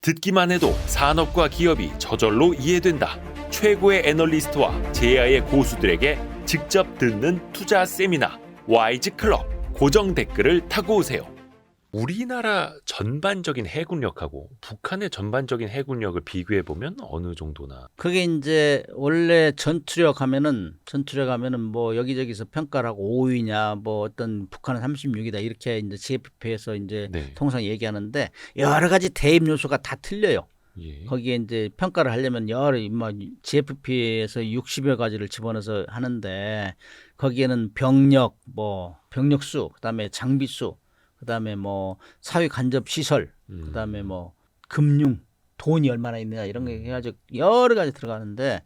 듣기만 해도 산업과 기업이 저절로 이해된다. 최고의 애널리스트와 제야의 고수들에게 직접 듣는 투자 세미나 와이즈 클럽. 고정 댓글을 타고 오세요. 우리나라 전반적인 해군력하고 북한의 전반적인 해군력을 비교해 보면 어느 정도나? 그게 이제 원래 전투력 하면은 뭐 여기저기서 평가를 하고 5위냐 뭐 어떤 북한은 36이다 이렇게 이제 GFP에서 이제 네. 통상 얘기하는데 여러 가지 대입 요소가 다 틀려요. 예. 거기에 이제 평가를 하려면 여러 뭐 GFP에서 60여 가지를 집어넣어서 하는데 거기에는 병력 뭐 병력 수, 그다음에 장비 수, 그다음에 뭐 사회 간접 시설, 그다음에 뭐 금융, 돈이 얼마나 있느냐 이런 거 해가지고 여러 가지 들어가는데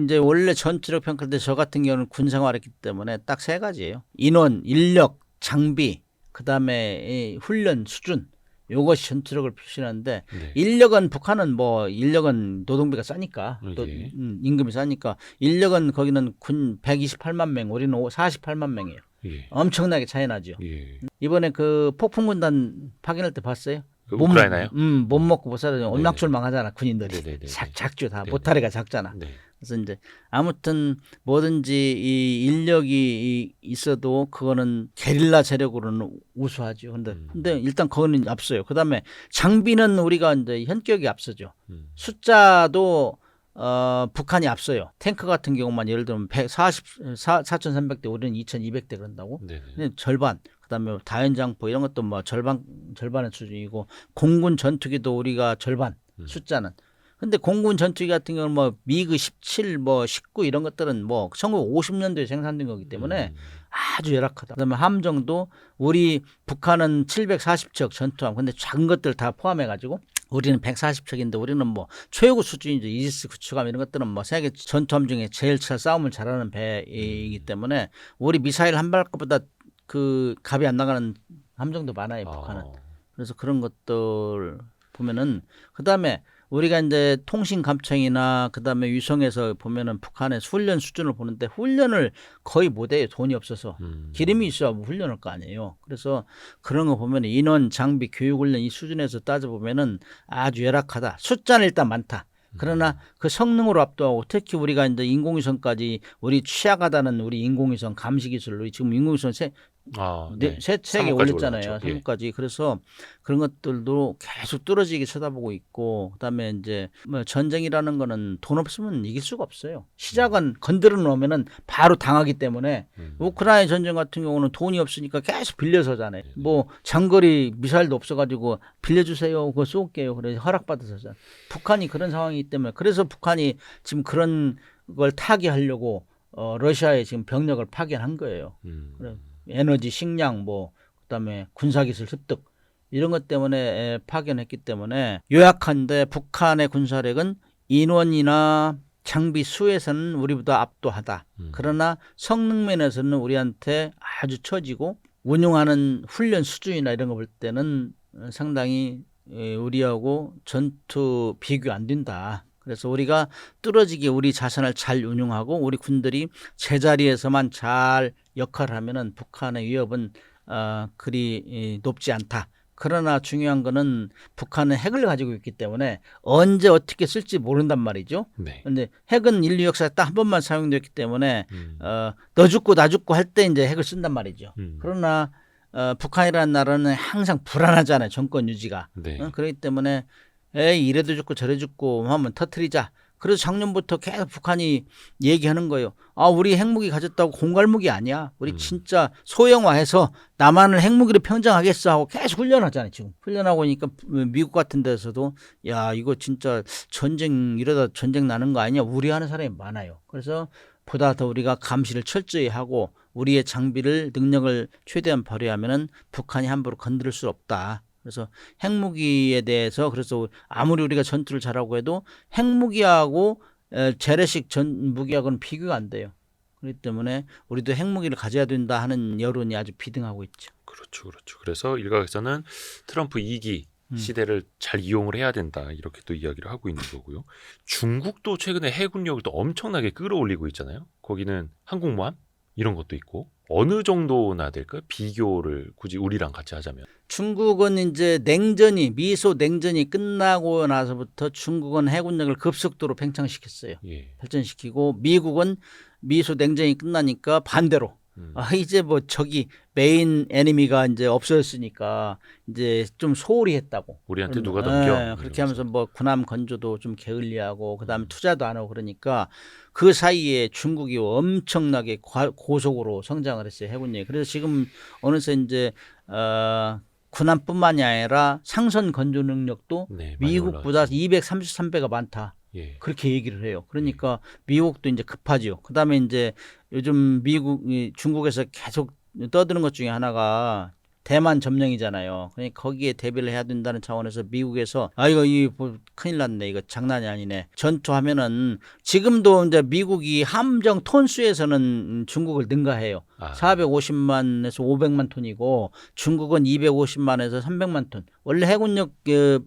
이제 원래 전투력 평가할 때 저 같은 경우는 군 생활했기 때문에 딱 세 가지예요. 인원, 인력, 장비, 그다음에 이 훈련 수준. 요것이 전투력을 표시하는데 네. 인력은 북한은 뭐 인력은 노동비가 싸니까 또 예. 임금이 싸니까 인력은 거기는 군 128만 명, 우리는 48만 명이에요. 예. 엄청나게 차이 나죠. 예. 이번에 그 폭풍군단 파견할 때 봤어요? 그 우크라이나요? 못 먹고 못 살아요. 네네. 옴락출망하잖아 군인들이. 네네네. 작죠 다. 네네. 모타리가 작잖아. 네. 그래서 이제 아무튼 뭐든지 이 인력이 있어도 그거는 게릴라 재력으로는 우수하죠. 근데 일단 그거는 앞서요. 그다음에 장비는 우리가 이제 현격이 앞서죠. 숫자도 북한이 앞서요. 탱크 같은 경우만 예를 들면 4,300대 우리는 2,200대 그런다고. 네네. 근데 절반. 그다음에 다연장포 이런 것도 뭐 절반의 수준이고 공군 전투기도 우리가 절반 숫자는. 근데 공군 전투기 같은 경우는 뭐 미그 17, 뭐 19 이런 것들은 뭐 1950년도에 생산된 거기 때문에 아주 열악하다. 그다음에 함정도 우리 북한은 740척 전투함. 근데 작은 것들 다 포함해 가지고 우리는 140척인데 우리는 뭐 최고 수준이죠. 이지스 구축함 이런 것들은 뭐 세계 전투함 중에 제일 싸움을 잘하는 배이기 때문에 우리 미사일 한 발급보다 그 값이 안 나가는 함정도 많아요, 북한은. 그래서 그런 것들 보면은 그다음에 우리가 이제 통신 감청이나 그다음에 위성에서 보면은 북한의 훈련 수준을 보는데 훈련을 거의 못해요. 돈이 없어서. 기름이 있어야 뭐 훈련할 거 아니에요. 그래서 그런 거 보면 인원, 장비, 교육 훈련 이 수준에서 따져보면은 아주 열악하다. 숫자는 일단 많다. 그러나 그 성능으로 압도하고 특히 우리가 이제 인공위성까지 우리 취약하다는 우리 인공위성 감시 기술, 우리 지금 인공위성 네. 세 개 3호까지 올렸잖아요. 올라갔죠. 3호까지. 그래서 그런 것들도 계속 뚫어지게 쳐다보고 있고, 그다음에 이제 뭐 전쟁이라는 거는 돈 없으면 이길 수가 없어요. 시작은 건드려 놓으면은 바로 당하기 때문에 우크라이나 전쟁 같은 경우는 돈이 없으니까 계속 빌려서잖아요. 뭐 장거리 미사일도 없어가지고 빌려주세요. 그거 쏠게요. 그래서 허락받아서잖아요. 북한이 그런 상황이기 때문에 그래서 북한이 지금 그런 걸 타개하려고 러시아에 지금 병력을 파견한 거예요. 그래. 에너지, 식량, 뭐 그다음에 군사기술 습득 이런 것 때문에 파견했기 때문에 요약한데 북한의 군사력은 인원이나 장비 수에서는 우리보다 압도하다. 그러나 성능 면에서는 우리한테 아주 처지고 운용하는 훈련 수준이나 이런 거 볼 때는 상당히 우리하고 전투 비교 안 된다. 그래서 우리가 뚫어지게 우리 자산을 잘 운용하고 우리 군들이 제자리에서만 잘 역할을 하면은 북한의 위협은 그리 높지 않다. 그러나 중요한 거는 북한은 핵을 가지고 있기 때문에 언제 어떻게 쓸지 모른단 말이죠. 그런데 네. 핵은 인류 역사에 딱 한 번만 사용되었기 때문에 너 죽고 나 죽고 할 때 이제 핵을 쓴단 말이죠. 그러나 북한이라는 나라는 항상 불안하잖아요. 정권 유지가. 네. 그렇기 때문에 에이 이래도 죽고 저래 죽고 하면 터트리자. 그래서 작년부터 계속 북한이 얘기하는 거예요. 아 우리 핵무기 가졌다고 공갈무기 아니야. 우리 진짜 소형화해서 남한을 핵무기로 평정하겠어 하고 계속 훈련하잖아요. 지금 훈련하고 있으니까 미국 같은 데서도 야 이거 진짜 전쟁 이러다 전쟁 나는 거 아니냐 우려하는 사람이 많아요. 그래서 보다 더 우리가 감시를 철저히 하고 우리의 장비를 능력을 최대한 발휘하면은 북한이 함부로 건드릴 수 없다. 그래서 핵무기에 대해서 그래서 아무리 우리가 전투를 잘하고 해도 핵무기하고 재래식 무기하고는 비교가 안 돼요. 그렇기 때문에 우리도 핵무기를 가져야 된다 하는 여론이 아주 비등하고 있죠. 그렇죠. 그래서 일각에서는 트럼프 2기 시대를 잘 이용을 해야 된다 이렇게 또 이야기를 하고 있는 거고요. 중국도 최근에 해군력을 또 엄청나게 끌어올리고 있잖아요. 거기는 항공모함 이런 것도 있고 어느 정도나 될까요? 비교를 굳이 우리랑 같이 하자면. 중국은 이제 미소 냉전이 끝나고 나서부터 중국은 해군력을 급속도로 팽창시켰어요. 예. 발전시키고 미국은 미소 냉전이 끝나니까 반대로 이제 뭐 저기 메인 애니미가 이제 없어졌으니까 이제 좀 소홀히 했다고. 우리한테 누가 넘겨? 그렇게 하면서 뭐 군함 건조도 좀 게을리하고 그다음에 투자도 안 하고 그러니까 그 사이에 중국이 엄청나게 고속으로 성장을 했어요, 해군력이. 그래서 지금 어느새 이제 군함뿐만이 아니라 상선 건조 능력도 네, 미국보다 233배가 많다. 예. 그렇게 얘기를 해요. 그러니까 미국도 이제 급하죠. 그다음에 이제 요즘 중국에서 계속 떠드는 것 중에 하나가 대만 점령이잖아요. 그러니까 거기에 대비를 해야 된다는 차원에서 미국에서 이거 뭐 큰일 났네. 이거 장난이 아니네. 전투하면은 지금도 이제 미국이 함정 톤수에서는 중국을 능가해요. 450만에서 500만 톤이고 중국은 250만에서 300만 톤. 원래 해군력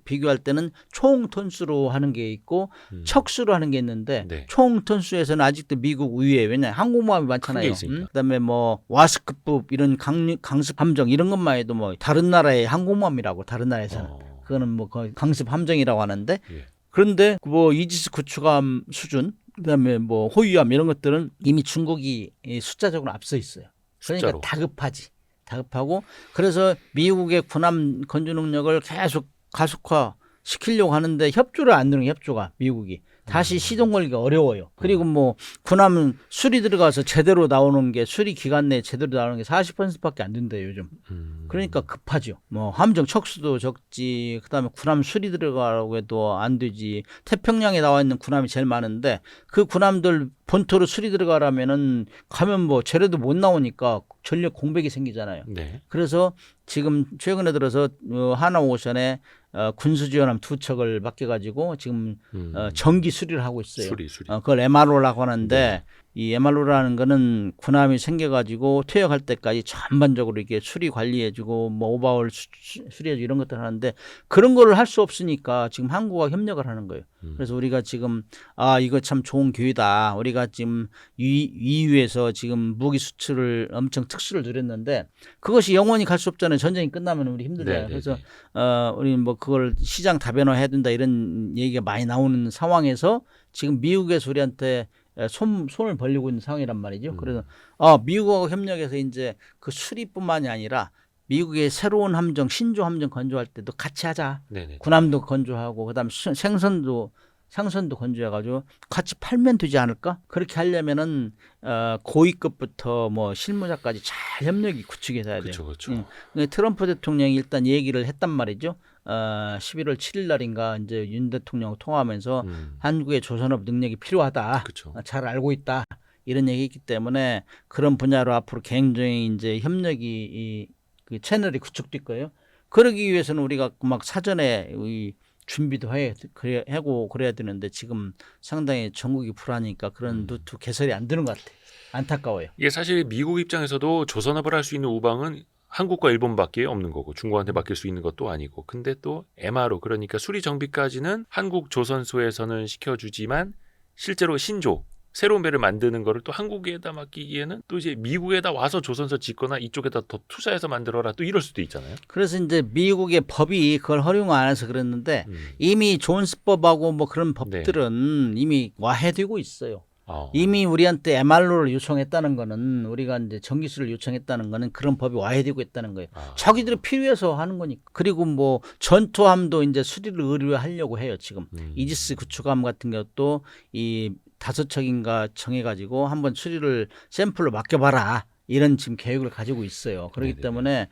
비교할 때는 총 톤수로 하는 게 있고 척수로 하는 게 있는데 네. 총 톤수에서는 아직도 미국 우위에 왜냐 항공모함이 많잖아요. 그다음에 뭐 와스크급 이런 강습 함정 이런 것만 해도 뭐 다른 나라의 항공모함이라고 다른 나라에서는 그거는 뭐 거의 강습 함정이라고 하는데 예. 그런데 뭐 이지스 구축함 수준 그다음에 뭐 호위함 이런 것들은 이미 중국이 숫자적으로 앞서 있어요. 그러니까 숫자로. 다급하고 그래서 미국의 군함 건조 능력을 계속 가속화 시키려고 하는데 협조를 안 누르는 협조가 미국이 다시 시동 걸기가 어려워요. 그리고 뭐 군함은 수리 들어가서 제대로 나오는 게 수리 기간 내에 제대로 나오는 게 40%밖에 안 된대요 요즘. 그러니까 급하죠. 뭐 함정 척수도 적지, 그다음에 군함 수리 들어가라고 해도 안 되지. 태평양에 나와 있는 군함이 제일 많은데 그 군함들 본토로 수리 들어가라면은 가면 뭐 재료도 못 나오니까 전력 공백이 생기잖아요. 네. 그래서 지금 최근에 들어서 하나오션에 군수지원함 2척을 맡겨가지고 지금 정기 수리를 하고 있어요. 수리. 그걸 MRO라고 하는데 네. 이 MRO라는 거는 군함이 생겨가지고 퇴역할 때까지 전반적으로 이렇게 수리 관리해주고 뭐 오버홀 수리해주고 이런 것들 하는데 그런 거를 할 수 없으니까 지금 한국과 협력을 하는 거예요. 그래서 우리가 지금 이거 참 좋은 기회다. 우리가 지금 EU에서 지금 무기 수출을 엄청 특수를 누렸는데 그것이 영원히 갈 수 없잖아요. 전쟁이 끝나면 우리 힘들잖아요. 그래서 우리 뭐 그걸 시장 다변화해야 된다 이런 얘기가 많이 나오는 상황에서 지금 미국에서 우리한테 손을 벌리고 있는 상황이란 말이죠. 그래서 미국하고 협력해서 이제 그 수리뿐만이 아니라 미국의 새로운 함정, 신조 함정 건조할 때도 같이 하자. 네네. 군함도 건조하고 그다음 상선도 건조해가지고 같이 팔면 되지 않을까? 그렇게 하려면은 고위급부터 뭐 실무자까지 잘 협력이 구축이 돼야 돼요. 그렇죠. 트럼프 대통령이 일단 얘기를 했단 말이죠. 11월 7일 날인가 이제 윤 대통령 통화하면서 한국의 조선업 능력이 필요하다. 그쵸. 잘 알고 있다. 이런 얘기했기 때문에 그런 분야로 앞으로 굉장히 이제 협력이 그 채널이 구축될 거예요. 그러기 위해서는 우리가 막 사전에 준비도 하고 그래야 되는데 지금 상당히 전국이 불안하니까 그런 루트 개설이 안 되는 것 같아요. 안타까워요. 이게 사실 미국 입장에서도 조선업을 할 수 있는 우방은 한국과 일본밖에 없는 거고 중국한테 맡길 수 있는 것도 아니고 근데 또 MRO 그러니까 수리 정비까지는 한국 조선소에서는 시켜주지만 실제로 신조 새로운 배를 만드는 거를 또 한국에다 맡기기에는 또 이제 미국에다 와서 조선소 짓거나 이쪽에다 더 투자해서 만들어라 또 이럴 수도 있잖아요. 그래서 이제 미국의 법이 그걸 허용 안 해서 그랬는데 이미 존스법하고 뭐 그런 법들은 이미 와해되고 있어요. 이미 우리한테 MR로를 요청했다는 거는 우리가 이제 전기수를 요청했다는 거는 그런 법이 와해되고 있다는 거예요. 자기들이 필요해서 하는 거니까. 그리고 뭐 전투함도 이제 수리를 의뢰하려고 해요 지금. 이지스 구축함 같은 것도 이 5척인가 정해가지고 한번 수리를 샘플로 맡겨봐라 이런 지금 계획을 가지고 있어요. 그렇기 네네네. 때문에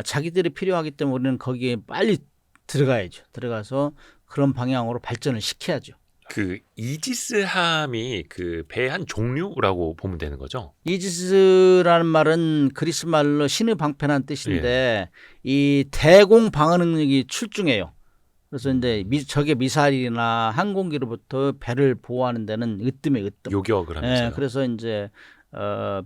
자기들이 필요하기 때문에 우리는 거기에 빨리 들어가야죠. 들어가서 그런 방향으로 발전을 시켜야죠. 그 이지스함이 그 배의 한 종류라고 보면 되는 거죠. 이지스라는 말은 그리스 말로 신의 방패라는 뜻인데 이 대공 방어 능력이 출중해요. 그래서 이제 적의 미사일이나 항공기로부터 배를 보호하는 데는 으뜸에 으뜸. 요격을 하면서요. 그래서 이제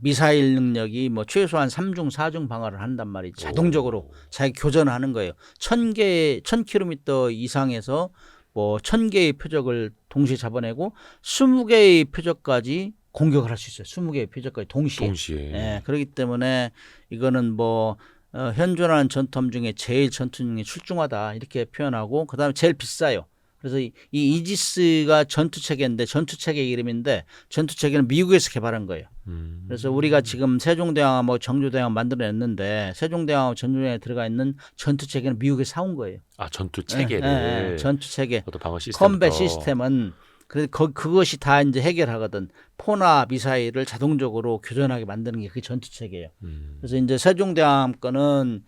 미사일 능력이 뭐 최소한 3중 4중 방어를 한단 말이죠. 자동적으로 자기 교전을 하는 거예요. 1000km 이상에서 뭐 1000개의 표적을 동시에 잡아내고 20개의 표적까지 공격을 할 수 있어요. 20개의 표적까지 동시에. 예, 그렇기 때문에 이거는 뭐 현존하는 전투함 중에 제일 전투 능력이 출중하다 이렇게 표현하고 그다음에 제일 비싸요. 그래서 이 이지스가 전투 체계인데 전투 체계 이름인데 전투 체계는 미국에서 개발한 거예요. 그래서 우리가 지금 세종대왕하고 정조대왕 만들어냈는데 세종대왕하고 정조대왕에 들어가 있는 전투 체계는 미국에서 사온 거예요. 아, 전투 체계를. 전투 체계. 방어 시스템. 컴뱃 시스템은 그래서 그것이 다 이제 해결하거든. 포나 미사일을 자동적으로 교전하게 만드는 게 그 전투 체계예요. 그래서 이제 세종대왕 거는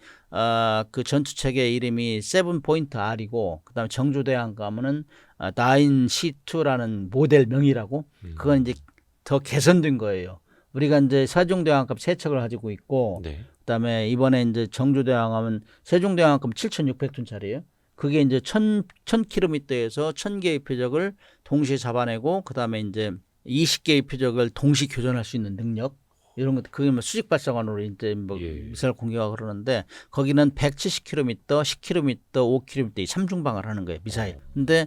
그 전투 체계 이름이 7.R이고 그다음에 정조대왕 거는 9C2라는 모델명이라고. 그건 이제 더 개선된 거예요. 우리가 이제 세종대왕급 세 척을 가지고 있고 네. 그다음에 이번에 이제 정조대왕하면 세종대왕급 7,600톤짜리예요. 그게 이제 1,000km에서 1,000개의 표적을 동시에 잡아내고 그다음에 이제 20개의 표적을 동시 교전할 수 있는 능력 이런 것 그게 뭐 수직 발사관으로 이제 뭐 미사일 공격하고 그러는데 거기는 170km, 10km, 5km 이 3중방을 하는 거예요 미사일. 근데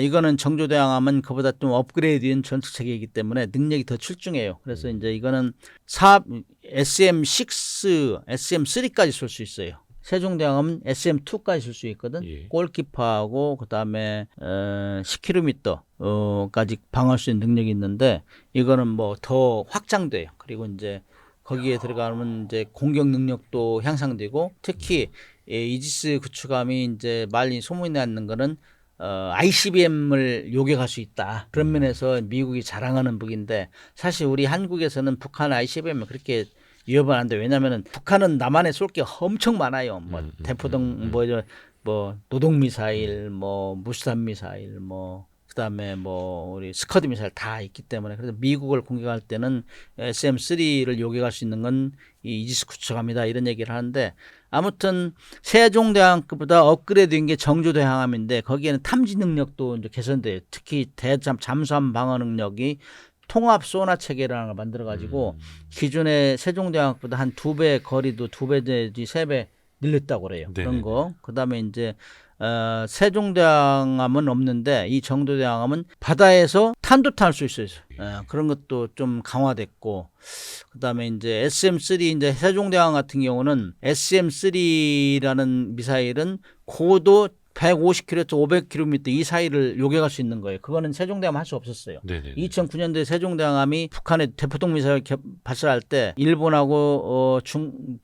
이거는 정조대왕하면 그보다 좀 업그레이드된 전투 체계이기 때문에 능력이 더 출중해요. 그래서 이제 이거는 SM6, SM3까지 쏠 수 있어요. 세종대왕은 SM2까지 쓸 수 있거든. 골키퍼하고 그다음에 10km까지 방어할 수 있는 능력이 있는데 이거는 뭐 더 확장돼요. 그리고 이제 거기에 들어가면 이제 공격 능력도 향상되고 특히 이지스 구축함이 이제 많이 소문이 나는 거는 ICBM을 요격할 수 있다. 그런 면에서 미국이 자랑하는 무기인데 사실 우리 한국에서는 북한 ICBM을 그렇게 위협은 안 돼. 왜냐면은 북한은 남한에 쏠 게 엄청 많아요. 뭐 대포동 뭐 노동 미사일, 뭐 무수단 미사일, 뭐 그다음에 뭐 우리 스커드 미사일 다 있기 때문에 그래서 미국을 공격할 때는 SM3를 요격할 수 있는 건 이 이지스 구축함이다 이런 얘기를 하는데 아무튼 세종대왕급보다 업그레이드된 게 정조대왕함인데 거기에는 탐지 능력도 이제 개선돼요. 특히 잠수함 방어 능력이 통합 소나 체계라는 걸 만들어 가지고 기존의 세종대왕보다 한 2배 거리도 2배 내지 3배 늘렸다고 그래요. 그런 거. 그다음에 이제 세종대왕함은 없는데 이 정조대왕함은 바다에서 탄도탄 할 수 있어요. 그런 것도 좀 강화됐고 그다음에 이제 SM3 이제 세종대왕 같은 경우는 SM3라는 미사일은 고도 150km, 500km 이 사이를 요격할 수 있는 거예요. 그거는 세종대왕 할 수 없었어요. 2009년도에 세종대왕함이 북한의 대포동 미사일 발사할 때 일본하고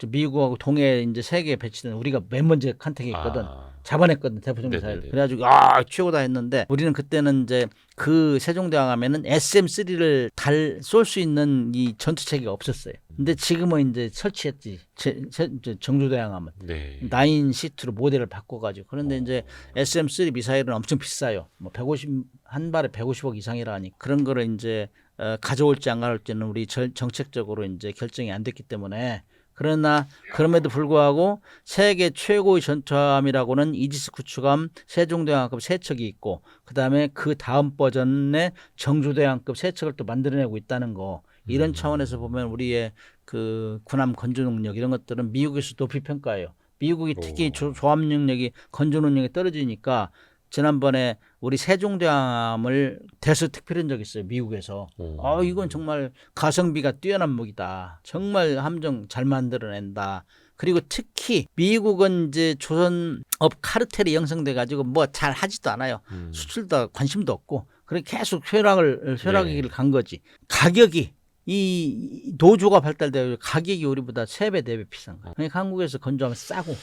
미국하고 동해 이제 세계에 배치된 우리가 맨 먼저 컨택했거든. 잡아냈거든 대포동 미사일. 그래가지고 최고다 했는데 우리는 그때는 이제 그 세종대왕함에는 SM3를 쏠 수 있는 이 전투 체계가 없었어요. 근데 지금은 이제 설치했지. 정조대왕함은 9C2로 모델을 바꿔가지고 그런데 이제 SM3 미사일은 엄청 비싸요. 뭐 150 한 발에 150억 이상이라 하니 그런 거를 이제 가져올지 안 가져올지는 우리 정책적으로 이제 결정이 안 됐기 때문에. 그러나 그럼에도 불구하고 세계 최고의 전투함이라고는 이지스 구축함 세종대왕급 3척이 있고 그다음에 그 다음 버전의 정조대왕급 3척을 또 만들어내고 있다는 거 이런 차원에서 보면 우리의 그 군함 건조 능력 이런 것들은 미국에서 높이 평가해요. 미국이 특히 조합 능력이 건조 능력이 떨어지니까 지난번에 우리 세종대왕함을 대서특필한 적이 있어요. 미국에서. 이건 정말 가성비가 뛰어난 무기다. 정말 함정 잘 만들어낸다. 그리고 특히 미국은 이제 조선업 카르텔이 형성돼 가지고 뭐 잘 하지도 않아요. 수출도 관심도 없고. 그래 계속 쇠락의 길을 간 거지. 가격이 이 노조가 발달되어 가격이 우리보다 3배, 4배 비싼 거야. 그러니까 한국에서 건조하면 싸고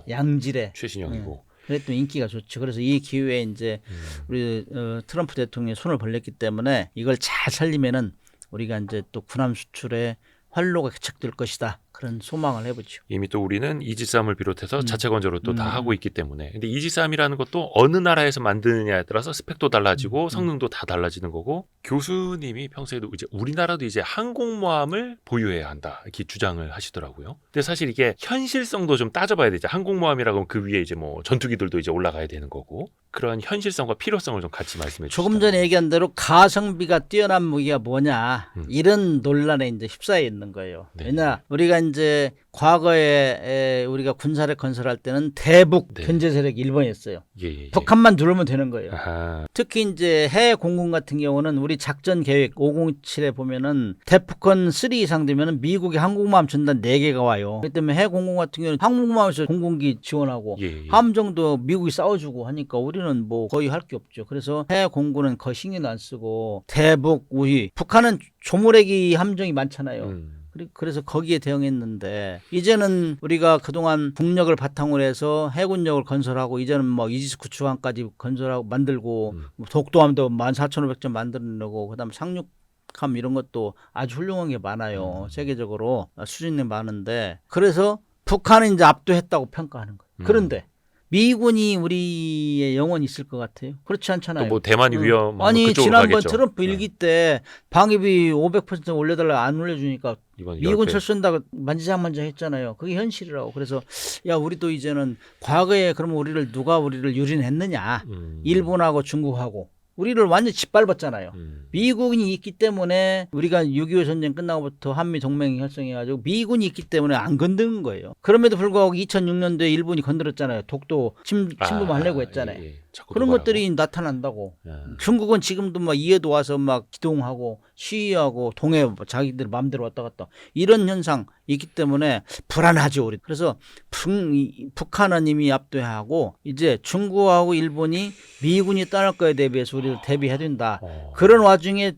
양질에 최신형이고. 그랬더니 인기가 좋죠. 그래서 이 기회에 이제 우리 트럼프 대통령이 손을 벌렸기 때문에 이걸 잘 살리면은 우리가 이제 또 군함 수출에 활로가 개척될 것이다. 그런 소망을 해보죠. 이미 또 우리는 이지스함을 비롯해서 자체 건조로 또 다 하고 있기 때문에. 근데 이지스함이라는 것도 어느 나라에서 만드느냐에 따라서 스펙도 달라지고 성능도 다 달라지는 거고 교수님이 평소에도 이제 우리나라도 이제 항공모함을 보유해야 한다 이렇게 주장을 하시더라고요. 근데 사실 이게 현실성도 좀 따져봐야 되죠. 항공모함이라고 하면 그 위에 이제 뭐 전투기들도 이제 올라가야 되는 거고 그런 현실성과 필요성을 좀 같이 말씀해 주시죠. 조금 전에 얘기한 대로 가성비가 뛰어난 무기가 뭐냐 이런 논란에 이제 휩싸여 있는 거예요. 왜냐 우리가 이제 과거에 우리가 군사력 건설할 때는 대북 네. 견제 세력이 1번이었어요. 예. 북한만 누르면 되는 거예요. 아하. 특히 이제 해외 공군 같은 경우는 우리 작전 계획 507에 보면은 대북권 3 이상 되면은 미국이 항공모함 전단 4개가 와요. 그렇기 때문에 해외 공군 같은 경우는 항공모함에서 공군기 지원하고 예. 함정도 미국이 싸워주고 하니까 우리는 뭐 거의 할 게 없죠. 그래서 해외 공군은 거의 신경도 안 쓰고 대북 우위. 북한은 조무래기 함정이 많잖아요. 그래서 거기에 대응했는데 이제는 우리가 그동안 국력을 바탕으로 해서 해군력을 건설하고 이제는 뭐 이지스 구축함까지 건설하고 만들고 독도함도 14,500점 만들어내고 그다음에 상륙함 이런 것도 아주 훌륭한 게 많아요. 세계적으로 수준이 많은데 그래서 북한은 이제 압도했다고 평가하는 거예요. 그런데 미군이 우리의 영원히 있을 것 같아요? 그렇지 않잖아요. 또 뭐 대만이 위험 아니 지난번 가겠죠. 트럼프 일기 때 방위비 500% 올려달라 안 올려주니까 미군 철수한다고 만지작만지작 했잖아요. 그게 현실이라고. 그래서 야 우리도 이제는 과거에 그러면 누가 우리를 유린했느냐. 일본하고 중국하고. 우리를 완전히 짓밟았잖아요. 미군이 있기 때문에 우리가 6.25 전쟁 끝나고부터 한미 동맹이 결성해가지고 미군이 있기 때문에 안 건드는 거예요. 그럼에도 불구하고 2006년도에 일본이 건드렸잖아요. 독도 침범하려고 했잖아요. 예. 그런 것들이 나타난다고. 중국은 지금도 막 이해도 와서 막 기동하고 시위하고 동해 자기들 마음대로 왔다 갔다 이런 현상 있기 때문에 불안하죠 우리. 그래서 북한은 이미 압도하고 이제 중국하고 일본이 미군이 떠날 거에 대비해서 우리를 대비해야 된다. 그런 와중에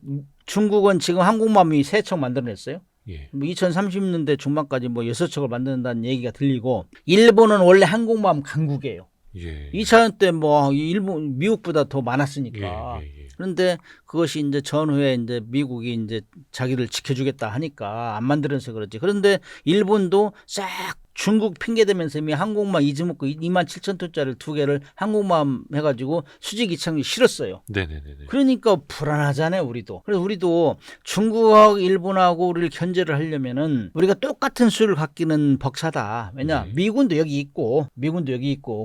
중국은 지금 항공모함이 3척 만들어냈어요. 예. 뭐 2030년대 중반까지 뭐 6척을 만든다는 얘기가 들리고 일본은 원래 항공모함 강국이에요. 예. 2차 때 뭐 일본 미국보다 더 많았으니까. 예. 그런데 그것이 이제 전후에 이제 미국이 이제 자기를 지켜주겠다 하니까 안 만들어서 그렇지. 그런데 일본도 싹 중국 핑계대면서 이미 항공모함 이즈모크 27,000톤짜리 2개를 항공모함 해가지고 수직 이착륙 실었어요. 네네네. 그러니까 불안하잖아요, 우리도. 그래서 우리도 중국하고 일본하고 우리를 견제를 하려면은 우리가 똑같은 수를 갖기는 벅차다. 왜냐, 미군도 여기 있고,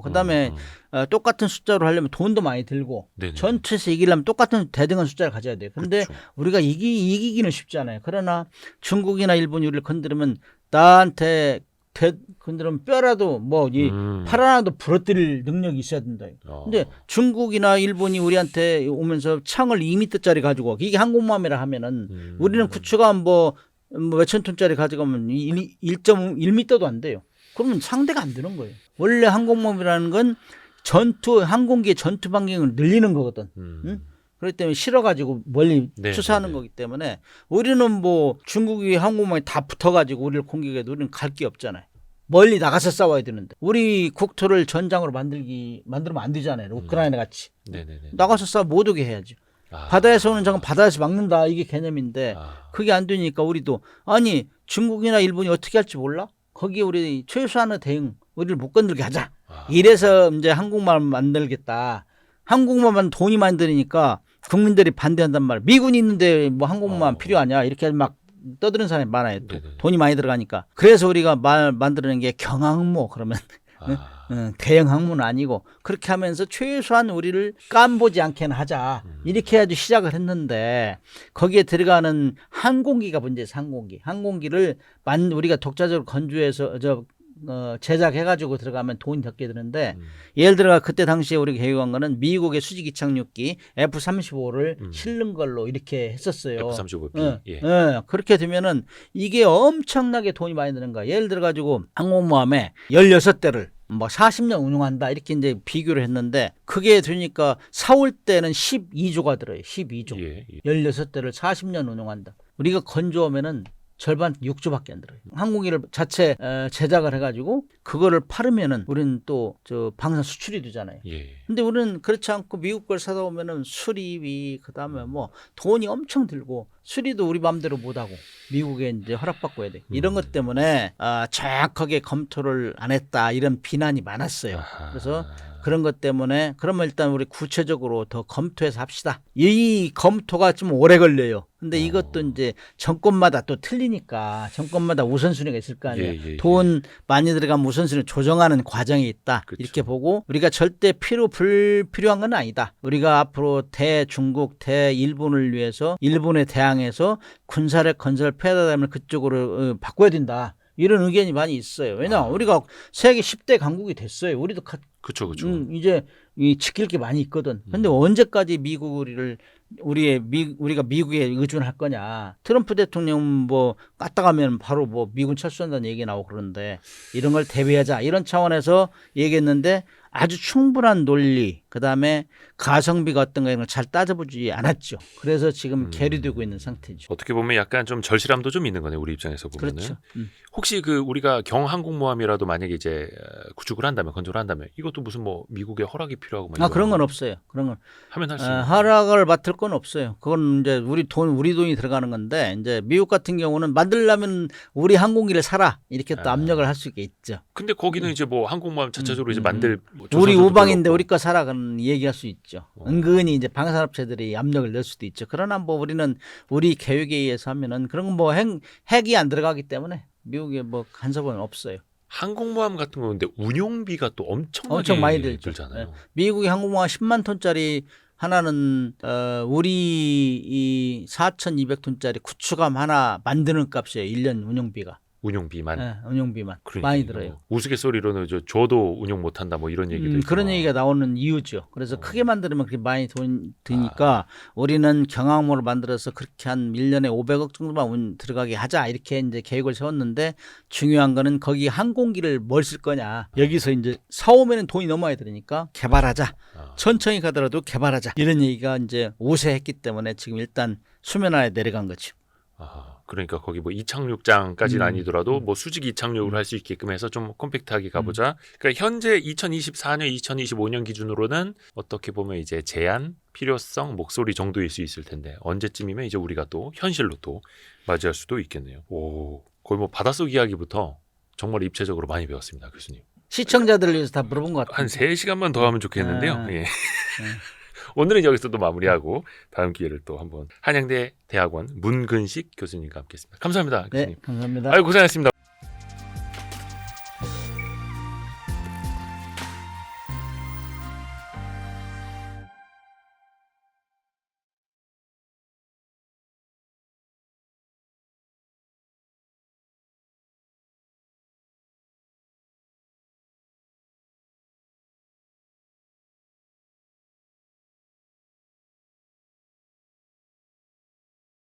그다음에 똑같은 숫자로 하려면 돈도 많이 들고, 네네. 전투에서 이기려면 똑같은 대등한 숫자를 가져야 돼요. 그런데 그렇죠. 우리가 이기기는 쉽잖아요. 그러나 중국이나 일본이 우리를 건드리면 나한테 건드리면 뼈라도 팔 하나도 부러뜨릴 능력이 있어야 된다. 근데 중국이나 일본이 우리한테 오면서 창을 2m짜리 가지고 이게 항공모함이라 하면은 우리는 구축함 뭐 몇천 톤짜리 가져가면 1.1m도 안 돼요. 그러면 상대가 안 되는 거예요. 원래 항공모함이라는 건 항공기의 전투 반경을 늘리는 거거든. 응? 그렇기 때문에 실어가지고 멀리 추사하는 거기 때문에 우리는 뭐 중국이 항공모함에 다 붙어가지고 우리를 공격해도 우리는 갈 게 없잖아요. 멀리 나가서 싸워야 되는데 우리 국토를 전장으로 만들면 안 되잖아요. 우크라이나 같이. 나가서 싸워 못 오게 해야죠. 바다에서 오는 적은 바다에서 막는다 이게 개념인데 그게 안 되니까 우리도 아니 중국이나 일본이 어떻게 할지 몰라? 거기에 우리 최소한의 대응 우리를 못 건들게 하자. 이래서 이제 항공모함 만들겠다. 항공모함은 돈이 많이 드니까 국민들이 반대한단 말이에요. 미군이 있는데 뭐 항공모함 필요하냐 이렇게 막 떠드는 사람이 많아요. 돈이 많이 들어가니까. 그래서 우리가 만들어낸 게 경항모 그러면 대형 항모는 아니고 그렇게 하면서 최소한 우리를 깜보지 않게는 하자. 이렇게 해야지 시작을 했는데 거기에 들어가는 항공기가 문제죠. 항공기를 우리가 독자적으로 건조해서 제작해가지고 들어가면 돈이 적게 드는데 예를 들어 그때 당시에 우리가 계획한 거는 미국의 수직 이착륙기 F-35를 실는 걸로 이렇게 했었어요. F-35B. 그렇게 되면은 이게 엄청나게 돈이 많이 드는 거야. 예를 들어 가지고 항공모함에 16대를 뭐 40년 운용한다 이렇게 이제 비교를 했는데 그게 되니까 사올 때는 12조가 들어요. 12조. 16대를 40년 운용한다. 우리가 건조하면은 절반 6조밖에 안 들어요. 항공기를 자체 제작을 해가지고 그거를 팔으면은 우리는 또 방산 수출이 되잖아요. 근데 우리는 그렇지 않고 미국 걸 사다 오면은 수리비 그다음에 뭐 돈이 엄청 들고 수리도 우리 마음대로 못하고 미국에 이제 허락받고 해야 돼. 이런 것 때문에 정확하게 검토를 안 했다 이런 비난이 많았어요. 그래서 그런 것 때문에 그러면 일단 우리 구체적으로 더 검토해서 합시다. 이 검토가 좀 오래 걸려요. 근데 이것도 이제 정권마다 또 틀리니까 정권마다 우선순위가 있을 거 아니에요. 돈 많이 들어가면 우선순위 조정하는 과정이 있다. 그렇죠. 이렇게 보고 우리가 절대 불필요한 건 아니다. 우리가 앞으로 대중국, 대일본을 위해서 일본에 대항해서 군사력 건설 패러다임을 그쪽으로 바꿔야 된다. 이런 의견이 많이 있어요. 왜냐 우리가 세계 10대 강국이 됐어요. 우리도 그렇죠. 이제 지킬 게 많이 있거든. 근데 언제까지 우리가 미국에 의존할 거냐. 트럼프 대통령 뭐 까딱하면 바로 뭐 미군 철수한다는 얘기 나오고 그러는데 이런 걸 대비하자 이런 차원에서 얘기했는데 아주 충분한 논리 그다음에 가성비가 어떤 거 이런 걸 잘 따져보지 않았죠. 그래서 지금 계류되고 있는 상태죠. 어떻게 보면 약간 좀 절실함도 좀 있는 거네요. 우리 입장에서 보면은. 그렇죠. 혹시 그 우리가 경항공모함이라도 만약에 이제 구축을 한다면 건조를 한다면 이것도 무슨 뭐 미국의 허락이 필요하고 막 그런 건 없어요. 그런 건 하면 할 수 있는. 허락을 맡을 건 없어요. 그건 이제 우리 돈이 들어가는 건데 이제 미국 같은 경우는 만들려면 우리 항공기를 사라 이렇게 또 압력을 할 수가 있죠. 근데 거기는 이제 뭐 항공모함 자체적으로 이제 만들 뭐 우리 조선소도 우방인데 별로 우리 거 사라 그런 얘기할 수 있죠. 은근히 이제 방산업체들이 압력을 넣을 수도 있죠. 그러나 뭐 우리는 우리 계획에 의해서 하면은 그런 건 뭐 핵이 안 들어가기 때문에 미국에 뭐 간섭은 없어요. 항공모함 같은 거는데 운용비가 또 엄청 많이 들죠. 들잖아요. 네. 미국의 항공모함 10만 톤짜리 하나는 우리 이 4,200톤짜리 구축함 하나 만드는 값이에요. 1년 운용비가. 운용비만. 네, 운용비만 그러니까 많이 들어요. 우스갯소리로는 저도 운용 못한다 뭐 이런 얘기도 있고 그런 얘기가 나오는 이유죠. 그래서 크게 만들면 그렇게 많이 돈 드니까 우리는 경항모를 만들어서 그렇게 한 1년에 500억 정도만 들어가게 하자 이렇게 이제 계획을 세웠는데 중요한 거는 거기 항공기를 뭘 쓸 거냐. 여기서 이제 사오면은 돈이 너무 많이 들으니까 개발하자. 천천히 가더라도 개발하자. 이런 얘기가 이제 우세했기 때문에 지금 일단 수면 아래 내려간 거죠. 그러니까 거기 뭐 이착륙장까지는 아니더라도 뭐 수직 이착륙을 할 수 있게끔 해서 좀 컴팩트하게 가보자. 그러니까 현재 2024년, 2025년 기준으로는 어떻게 보면 이제 제한, 필요성, 목소리 정도일 수 있을 텐데 언제쯤이면 이제 우리가 또 현실로 또 맞이할 수도 있겠네요. 오, 거의 뭐 바닷속 이야기부터 정말 입체적으로 많이 배웠습니다, 교수님. 시청자들을 위해서 다 물어본 것 같아요. 한 3시간만 더 하면 좋겠는데요. 예. 오늘은 여기서 또 마무리하고 다음 기회를 또 한번 한양대 대학원 문근식 교수님과 함께했습니다. 감사합니다, 교수님. 네, 감사합니다. 아유, 고생하셨습니다.